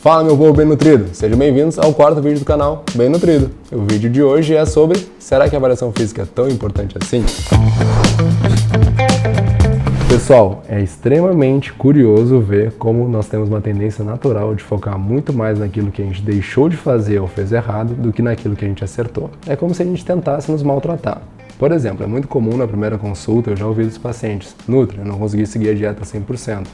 Fala meu povo bem nutrido, sejam bem-vindos ao quarto vídeo do canal Bem Nutrido. O vídeo de hoje é sobre: será que a avaliação física é tão importante assim? Pessoal, é extremamente curioso ver como nós temos uma tendência natural de focar muito mais naquilo que a gente deixou de fazer ou fez errado do que naquilo que a gente acertou. É como se a gente tentasse nos maltratar. Por exemplo, é muito comum na primeira consulta eu já ouvir dos pacientes: Nutri, eu não consegui seguir a dieta 100%.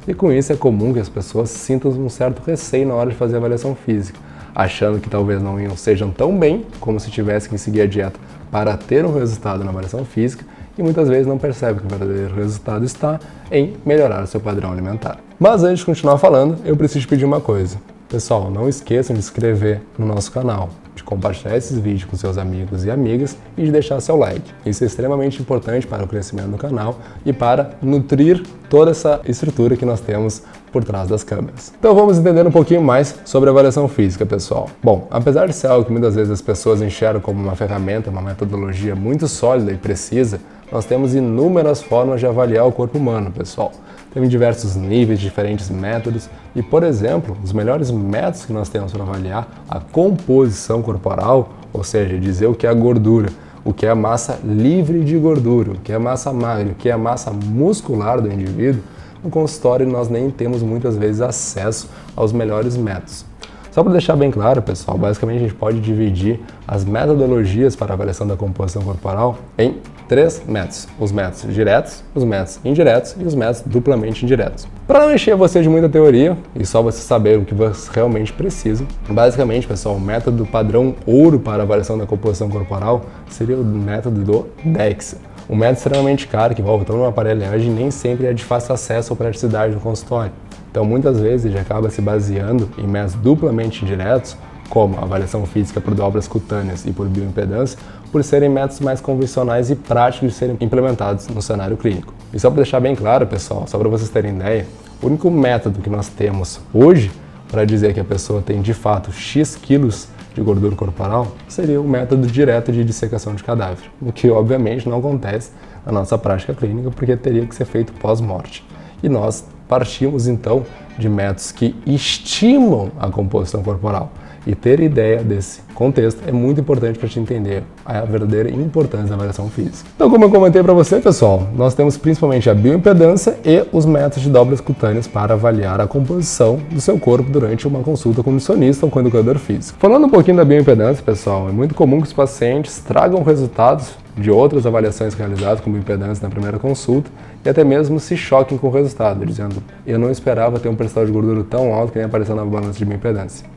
E com isso é comum que as pessoas sintam um certo receio na hora de fazer a avaliação física, achando que talvez não sejam tão bem como se tivessem que seguir a dieta para ter um resultado na avaliação física, e muitas vezes não percebem que o verdadeiro resultado está em melhorar o seu padrão alimentar. Mas antes de continuar falando, eu preciso te pedir uma coisa. Pessoal, não esqueçam de se inscrever no nosso canal, de compartilhar esses vídeos com seus amigos e amigas e de deixar seu like. Isso é extremamente importante para o crescimento do canal e para nutrir toda essa estrutura que nós temos por trás das câmeras. Então vamos entender um pouquinho mais sobre a avaliação física, pessoal. Bom, apesar de ser algo que muitas vezes as pessoas enxergam como uma ferramenta, uma metodologia muito sólida e precisa, nós temos inúmeras formas de avaliar o corpo humano, pessoal. Tem diversos níveis, diferentes métodos e, por exemplo, os melhores métodos que nós temos para avaliar a composição corporal, ou seja, dizer o que é a gordura, o que é a massa livre de gordura, o que é a massa magra, o que é a massa muscular do indivíduo, no consultório nós nem temos muitas vezes acesso aos melhores métodos. Só para deixar bem claro, pessoal, basicamente a gente pode dividir as metodologias para a avaliação da composição corporal em 3 métodos: os métodos diretos, os métodos indiretos e os métodos duplamente indiretos. Para não encher você de muita teoria e só você saber o que você realmente precisa, basicamente, pessoal, o método padrão ouro para a avaliação da composição corporal seria o método do DEXA. Um método extremamente caro que envolve toda uma aparelhagem e nem sempre é de fácil acesso ou praticidade no consultório. Então, muitas vezes, ele acaba se baseando em métodos duplamente indiretos, como a avaliação física por dobras cutâneas e por bioimpedância, por serem métodos mais convencionais e práticos de serem implementados no cenário clínico. E só para deixar bem claro, pessoal, só para vocês terem ideia, o único método que nós temos hoje para dizer que a pessoa tem de fato X quilos de gordura corporal seria o método direto de dissecação de cadáver, o que obviamente não acontece na nossa prática clínica porque teria que ser feito pós-morte. E nós partimos então de métodos que estimam a composição corporal. E ter ideia desse contexto é muito importante para te entender a verdadeira importância da avaliação física. Então, como eu comentei para você, pessoal, nós temos principalmente a bioimpedância e os métodos de dobras cutâneas para avaliar a composição do seu corpo durante uma consulta com nutricionista ou com educador físico. Falando um pouquinho da bioimpedância, pessoal, é muito comum que os pacientes tragam resultados de outras avaliações realizadas com bioimpedância na primeira consulta e até mesmo se choquem com o resultado, dizendo: eu não esperava ter um percentual de gordura tão alto que nem apareceu na balança de bioimpedância.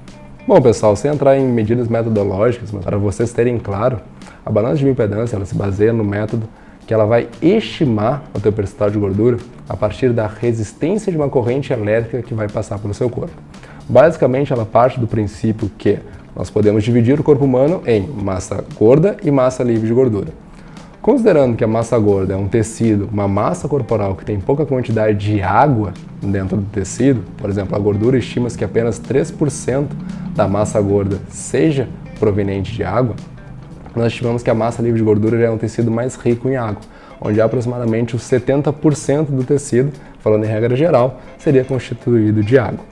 Bom, pessoal, sem entrar em medidas metodológicas, mas para vocês terem claro, a balança de bioimpedância ela se baseia no método que ela vai estimar o teu percentual de gordura a partir da resistência de uma corrente elétrica que vai passar pelo seu corpo. Basicamente, ela parte do princípio que nós podemos dividir o corpo humano em massa gorda e massa livre de gordura. Considerando que a massa gorda é um tecido, uma massa corporal que tem pouca quantidade de água dentro do tecido, por exemplo, a gordura estima-se que apenas 3% da massa gorda seja proveniente de água, nós estimamos que a massa livre de gordura já é um tecido mais rico em água, onde aproximadamente os 70% do tecido, falando em regra geral, seria constituído de água.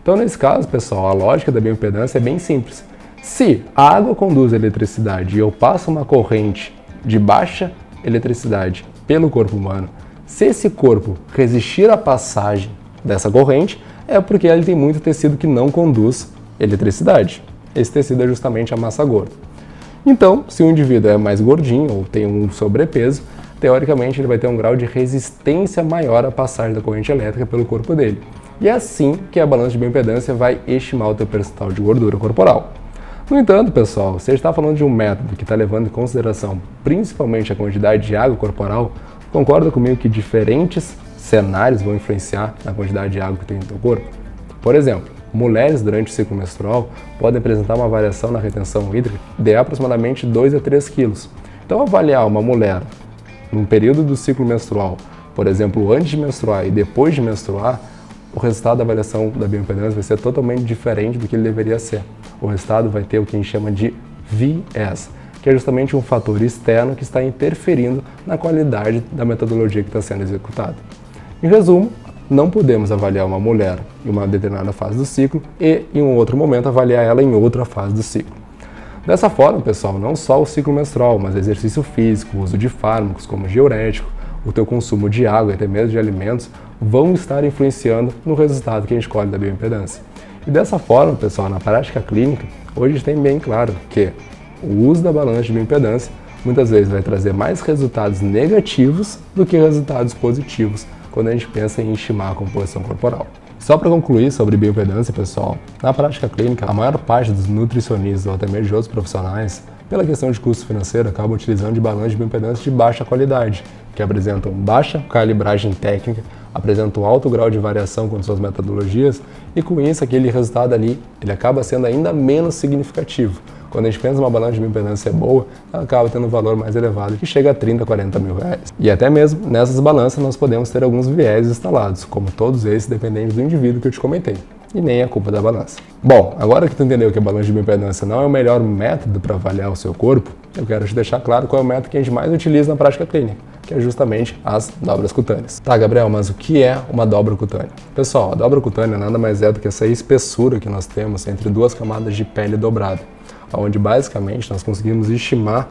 Então, nesse caso, pessoal, a lógica da bioimpedância é bem simples. Se a água conduz a eletricidade e eu passo uma corrente de baixa eletricidade pelo corpo humano, se esse corpo resistir à passagem dessa corrente, é porque ele tem muito tecido que não conduz eletricidade. Esse tecido é justamente a massa gorda. Então, se o indivíduo é mais gordinho ou tem um sobrepeso, teoricamente ele vai ter um grau de resistência maior à passagem da corrente elétrica pelo corpo dele. E é assim que a balança de bioimpedância vai estimar o teu percentual de gordura corporal. No entanto, pessoal, se a gente está falando de um método que está levando em consideração principalmente a quantidade de água corporal, concorda comigo que diferentes cenários vão influenciar na quantidade de água que tem no teu corpo? Por exemplo, mulheres durante o ciclo menstrual podem apresentar uma variação na retenção hídrica de aproximadamente 2 a 3 quilos. Então, avaliar uma mulher num período do ciclo menstrual, por exemplo, antes de menstruar e depois de menstruar, o resultado da avaliação da bioimpedância vai ser totalmente diferente do que ele deveria ser. O resultado vai ter o que a gente chama de viés, que é justamente um fator externo que está interferindo na qualidade da metodologia que está sendo executada. Em resumo, não podemos avaliar uma mulher em uma determinada fase do ciclo e, em um outro momento, avaliar ela em outra fase do ciclo. Dessa forma, pessoal, não só o ciclo menstrual, mas exercício físico, o uso de fármacos como diurético, o teu consumo de água e até mesmo de alimentos vão estar influenciando no resultado que a gente escolhe da bioimpedância. E dessa forma, pessoal, na prática clínica, hoje a gente tem bem claro que o uso da balança de bioimpedância muitas vezes vai trazer mais resultados negativos do que resultados positivos quando a gente pensa em estimar a composição corporal. Só para concluir sobre bioimpedância, pessoal, na prática clínica, a maior parte dos nutricionistas ou até mesmo de outros profissionais, pela questão de custo financeiro, acabam utilizando de balanças de bioimpedância de baixa qualidade, que apresentam baixa calibragem técnica, apresentam alto grau de variação com suas metodologias e com isso aquele resultado ali ele acaba sendo ainda menos significativo. Quando a gente pensa numa balança de bioimpedância boa, ela acaba tendo um valor mais elevado, que chega a 30, 40 mil reais. E até mesmo nessas balanças nós podemos ter alguns viés instalados, como todos esses dependentes do indivíduo que eu te comentei. E nem a culpa da balança. Bom, agora que tu entendeu que a balança de bioimpedância não é o melhor método para avaliar o seu corpo, eu quero te deixar claro qual é o método que a gente mais utiliza na prática clínica, que é justamente as dobras cutâneas. Tá, Gabriel, mas o que é uma dobra cutânea? Pessoal, a dobra cutânea nada mais é do que essa espessura que nós temos entre duas camadas de pele dobrada, onde basicamente nós conseguimos estimar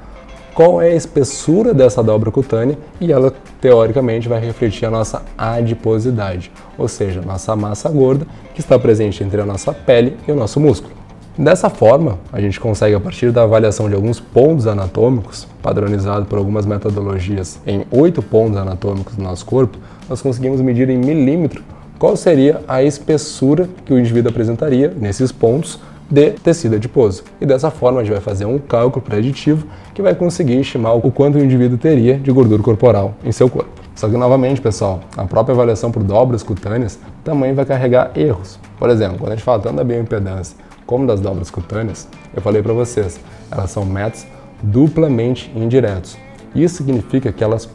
qual é a espessura dessa dobra cutânea e ela teoricamente vai refletir a nossa adiposidade, ou seja, nossa massa gorda que está presente entre a nossa pele e o nosso músculo. Dessa forma, a gente consegue, a partir da avaliação de alguns pontos anatômicos, padronizado por algumas metodologias em 8 pontos anatômicos do nosso corpo, nós conseguimos medir em milímetro qual seria a espessura que o indivíduo apresentaria nesses pontos de tecido adiposo. E dessa forma a gente vai fazer um cálculo preditivo que vai conseguir estimar o quanto o indivíduo teria de gordura corporal em seu corpo. Só que novamente, pessoal, a própria avaliação por dobras cutâneas também vai carregar erros. Por exemplo, quando a gente fala tanto da bioimpedância como das dobras cutâneas, eu falei para vocês, elas são métodos duplamente indiretos. Isso significa que elas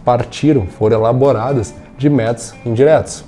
foram elaboradas de métodos indiretos.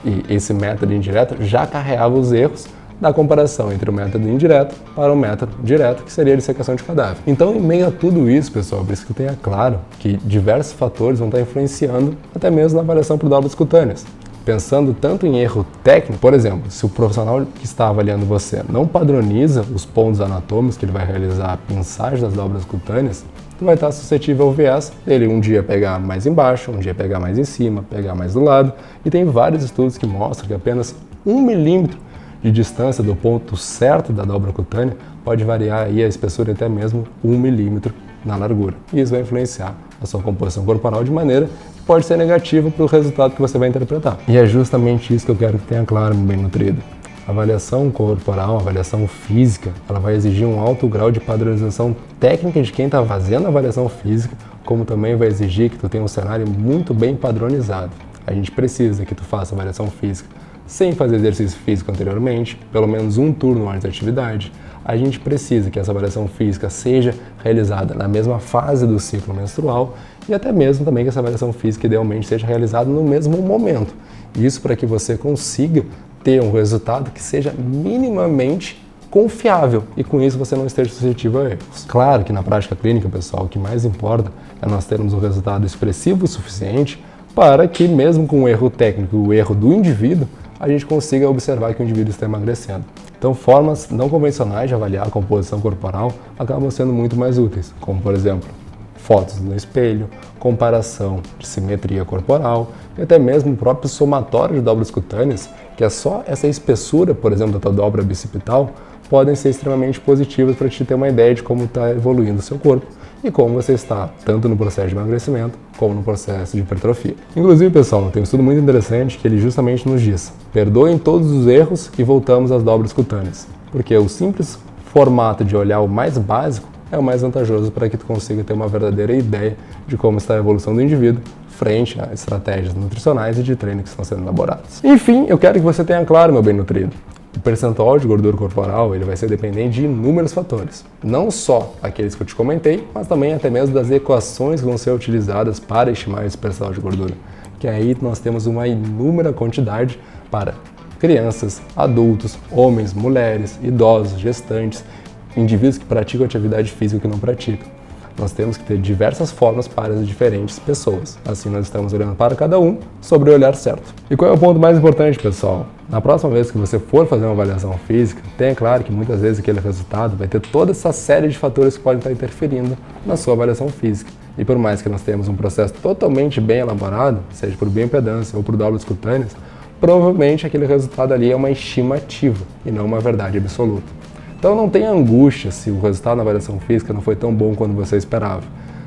E esse método indireto já carregava os erros da comparação entre o método indireto para o método direto, que seria a dissecação de cadáver. Então, em meio a tudo isso, pessoal, por isso que tenha claro que diversos fatores vão estar influenciando até mesmo na avaliação por dobras cutâneas. Pensando tanto em erro técnico, por exemplo, se o profissional que está avaliando você não padroniza os pontos anatômicos que ele vai realizar a pinçagem das dobras cutâneas, tu vai estar suscetível ao viés dele um dia pegar mais embaixo, um dia pegar mais em cima, pegar mais do lado. E tem vários estudos que mostram que apenas 1 milímetro de distância do ponto certo da dobra cutânea pode variar aí a espessura até mesmo 1 milímetro na largura. E isso vai influenciar a sua composição corporal de maneira que pode ser negativa para o resultado que você vai interpretar. E é justamente isso que eu quero que tenha claro, meu bem nutrido. A avaliação corporal, a avaliação física, ela vai exigir um alto grau de padronização técnica de quem está fazendo a avaliação física, como também vai exigir que tu tenha um cenário muito bem padronizado. A gente precisa que tu faça avaliação física sem fazer exercício físico anteriormente, pelo menos um turno antes da atividade. A gente precisa que essa avaliação física seja realizada na mesma fase do ciclo menstrual e até mesmo também que essa avaliação física idealmente seja realizada no mesmo momento. Isso para que você consiga ter um resultado que seja minimamente confiável e com isso você não esteja suscetível a erros. Claro que na prática clínica, pessoal, o que mais importa é nós termos um resultado expressivo o suficiente para que mesmo com o erro técnico, o erro do indivíduo, a gente consiga observar que o indivíduo está emagrecendo. Então, formas não convencionais de avaliar a composição corporal acabam sendo muito mais úteis, como, por exemplo, fotos no espelho, comparação de simetria corporal e até mesmo o próprio somatório de dobras cutâneas, que é só essa espessura, por exemplo, da tua dobra bicipital, podem ser extremamente positivas para te ter uma ideia de como está evoluindo o seu corpo e como você está, tanto no processo de emagrecimento, como no processo de hipertrofia. Inclusive, pessoal, tem um estudo muito interessante que ele justamente nos diz: perdoem todos os erros e voltamos às dobras cutâneas, porque o simples formato de olhar o mais básico é o mais vantajoso para que tu consiga ter uma verdadeira ideia de como está a evolução do indivíduo frente a estratégias nutricionais e de treino que estão sendo elaboradas. Enfim, eu quero que você tenha claro, meu bem nutrido, o percentual de gordura corporal ele vai ser dependente de inúmeros fatores. Não só aqueles que eu te comentei, mas também até mesmo das equações que vão ser utilizadas para estimar esse percentual de gordura. Que aí nós temos uma inúmera quantidade para crianças, adultos, homens, mulheres, idosos, gestantes, indivíduos que praticam atividade física e que não praticam. nós temos que ter diversas formas para as diferentes pessoas. Assim nós estamos olhando para cada um sobre o olhar certo. E qual é o ponto mais importante, pessoal? Na próxima vez que você for fazer uma avaliação física, tenha claro que muitas vezes aquele resultado vai ter toda essa série de fatores que podem estar interferindo na sua avaliação física. E por mais que nós tenhamos um processo totalmente bem elaborado, seja por bioimpedância ou por dobras cutâneas, provavelmente aquele resultado ali é uma estimativa e não uma verdade absoluta. Então não tenha angústia se o resultado na avaliação física não foi tão bom quanto você esperava.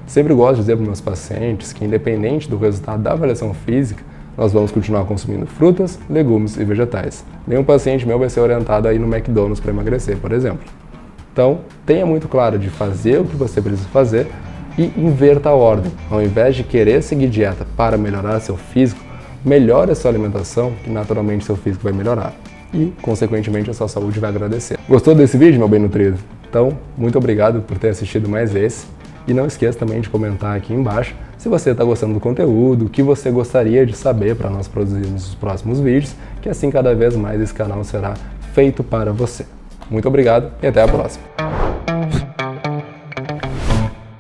Sempre gosto de dizer para meus pacientes que, independente do resultado da avaliação física, nós vamos continuar consumindo frutas, legumes e vegetais. Nenhum paciente meu vai ser orientado a ir no McDonald's para emagrecer, por exemplo. Então, tenha muito claro de fazer o que você precisa fazer e inverta a ordem. Ao invés de querer seguir dieta para melhorar seu físico, melhore a sua alimentação, que naturalmente seu físico vai melhorar. E, consequentemente, a sua saúde vai agradecer. Gostou desse vídeo, meu bem nutrido? Então, muito obrigado por ter assistido mais esse. E não esqueça também de comentar aqui embaixo se você está gostando do conteúdo, o que você gostaria de saber para nós produzirmos os próximos vídeos, que assim cada vez mais esse canal será feito para você. Muito obrigado e até a próxima!